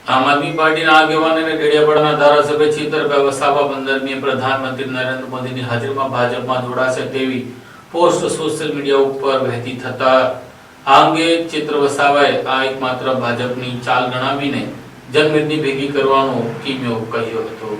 આમ આદમી પાર્ટીના આગેવાન અને ડેડિયાપાડાના ધારાસભ્ય ચિત્તરભાઈ વસાવા 15મી પ્રધાનમંત્રી નરેન્દ્ર મોદીની હાજરીમાં ભાજપમાં જોડાશે તેવી પોસ્ટ સોશિયલ મીડિયા ઉપર વહેતી થતા આ અંગે ચિત્ર વસાવાએ આ એકમાત્ર ભાજપની ચાલ ગણાવીને જનમેદની ભેગી કરવાનો કિમ્યો કહ્યો હતો।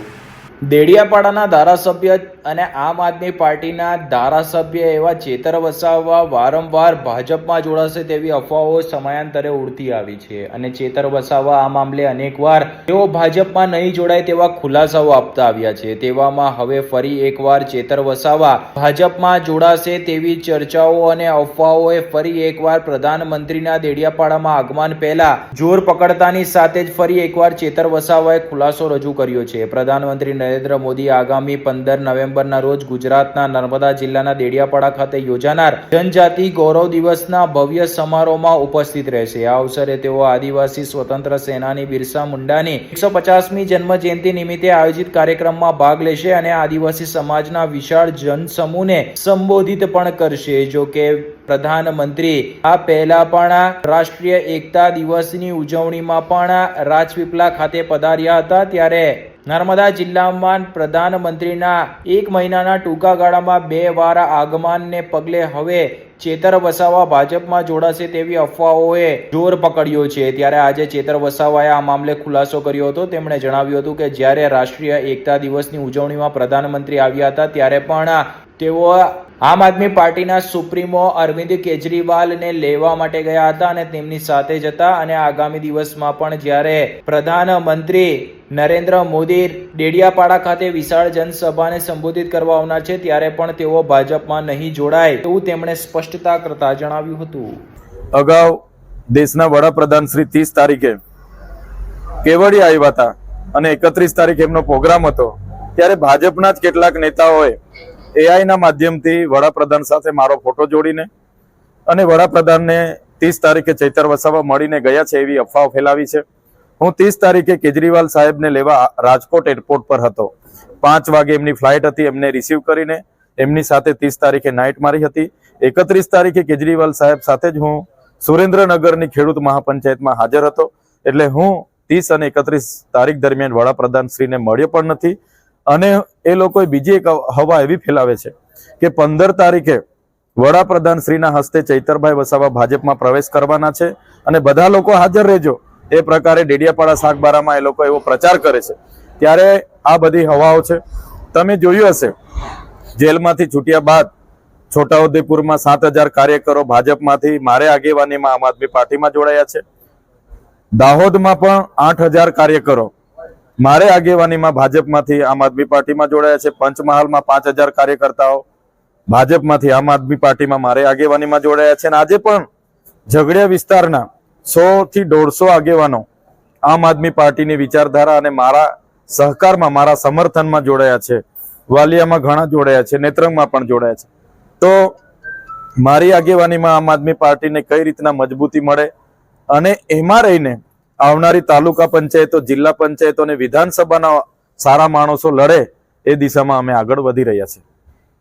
દેડિયાપાડાના ધારાસભ્ય અને આમ આદમી પાર્ટીના ધારાસભ્ય એવા ચેતર વસાવા વારંવાર ભાજપમાં જોડાશે તેવી અફવાઓ સમયાંતરે ઉડતી આવી છે અને ચેતર વસાવા આ મામલે અનેકવાર તેઓ ભાજપમાં નહીં જોડાય તેવા ખુલાસાઓ આપતા આવ્યા છે। તેવામાં હવે ફરી એકવાર ચેતર વસાવા ભાજપમાં જોડાશે તેવી ચર્ચાઓ અને અફવાઓએ ફરી એકવાર પ્રધાનમંત્રીના દેડિયાપાડામાં આગમન પહેલા જોર પકડતાની સાથે જ ફરી એકવાર ચેતર વસાવાએ ખુલાસો રજૂ કર્યો છે। પ્રધાનમંત્રી નરેન્દ્ર મોદી આગામી 15 નવેમ્બરના રોજ ગુજરાતના નર્મદા જિલ્લાના દેડિયાપાડા ખાતે યોજાનાર જનજાતિ ગૌરવ દિવસના ભવ્ય સમારોહમાં ઉપસ્થિત રહેશે। આ અવસરે તેઓ આદિવાસી સ્વતંત્ર સેનાની બિરસા મુંડાની 150મી જન્મ જયંતિ નિમિત્તે આયોજિત કાર્યક્રમમાં ભાગ લેશે અને આદિવાસી સમાજના વિશાળ જનસમૂહને સંબોધિત પણ કરશે। જો કે પ્રધાનમંત્રી આ પહેલા પણ રાષ્ટ્રીય એકતા દિવસની ઉજવણીમાં પણ રાજપીપળા ખાતે પધાર્યા હતા। ત્યારે નર્મદા જિલ્લામાં પ્રધાનમંત્રીના 1 મહિનાના ટૂંકા ગાળામાં 2 વાર આગમનને પગલે હવે ચેતર વસાવા ભાજપમાં જોડાશે તેવી અફવાઓએ જોર પકડ્યો છે। ત્યારે આજે ચેતર વસાવાએ આ મામલે ખુલાસો કર્યો હતો। તેમણે જણાવ્યું હતું કે જ્યારે રાષ્ટ્રીય એકતા દિવસની ઉજવણીમાં પ્રધાનમંત્રી આવ્યા હતા ત્યારે પણ તેઓ આમ આદમી પાર્ટીના સુપ્રીમો અરવિંદ કેજરીવાલને લેવા માટે ગયા હતા અને તેમની સાથે જ હતા અને આગામી દિવસમાં પણ જ્યારે પ્રધાનમંત્રી નરેન્દ્ર મોદી ડેડિયાપાડા ખાતે વિશાળ જનસભાને સંબોધિત કરવા આવનાર છે ત્યારે પણ તેઓ ભાજપમાં નહીં જોડાય તેવું તેમણે સ્પષ્ટતા કરતા જણાવ્યું હતું। અગાઉ દેશના વડાપ્રધાન શ્રી 30 તારીખે કેવડિયા આવ્યા હતા અને 31 તારીખે એમનો પ્રોગ્રામ હતો। ત્યારે ભાજપના જ કેટલાક નેતાઓએ AI ના માધ્યમથી વડાપ્રધાન સાથે મારો ફોટો જોડીને અને વડાપ્રધાનને 30 તારીખે ચેતર વસાવા મળીને ગયા છે એવી અફવાઓ ફેલાવી છે। હું 30 તારીખે કેજરીવાલ સાહેબને લેવા રાજકોટ એરપોર્ટ પર હતો। 5 વાગે એમની ફ્લાઇટ હતી। એમને રિસીવ કરીને એમની સાથે 30 તારીખે નાઇટ મારી હતી। 31 તારીખે કેજરીવાલ સાહેબ સાથે જ હું સુરેન્દ્રનગરની ખેડૂત મહાપંચાયતમાં હાજર હતો। એટલે હું 30 અને 31 તારીખ દરમિયાન વડાપ્રધાન શ્રીને મળ્યો પણ નથી। અને એ લોકોએ બીજી એક હવા એવી ફેલાવે છે કે 15 તારીખે વડાપ્રધાન શ્રીના હસ્તે ચૈતરભાઈ વસાવા ભાજપમાં પ્રવેશ કરવાના છે અને બધા લોકો હાજર રહેજો એ પ્રકારે ડેડિયાપાડા શાકબારામાં એ લોકો એવો પ્રચાર કરે છે। ત્યારે આ બધી હવાઓ છે। તમે જોયું હશે જેલમાંથી છૂટ્યા બાદ છોટાઉદેપુરમાં 7000 કાર્યકરો ભાજપમાંથી મારે આગેવાનીમાં આમ આદમી પાર્ટીમાં જોડાયા છે। દાહોદમાં પણ 8000 કાર્યકરો મારે આગેવાનીમાં ભાજપમાંથી આમ આદમી પાર્ટીમાં જોડાયા છે। પંચમહાલમાં 5000 કાર્યકર્તાઓ ભાજપમાંથી આમ આદમી પાર્ટીમાં મારે આગેવાનીમાં જોડાયા છે। અને આજે પણ ઝઘડિયા વિસ્તારના 100 થી 150 આગેવાનો આમ આદમી પાર્ટીની વિચારધારા અને મારા સહકારમાં મારા સમર્થનમાં જોડાયા છે। વાલિયામાં ઘણા જોડાયા છે, નેત્રંગમાં પણ જોડાયા છે। તો મારી આગેવાનીમાં આમ આદમી પાર્ટીને કઈ રીતના મજબૂતી મળે અને એમાં રહીને આવનારી તાલુકા પંચાયતો, જિલ્લા પંચાયતો અને વિધાનસભાના સારા માણસો લડે એ દિશામાં અમે આગળ વધી રહ્યા છીએ।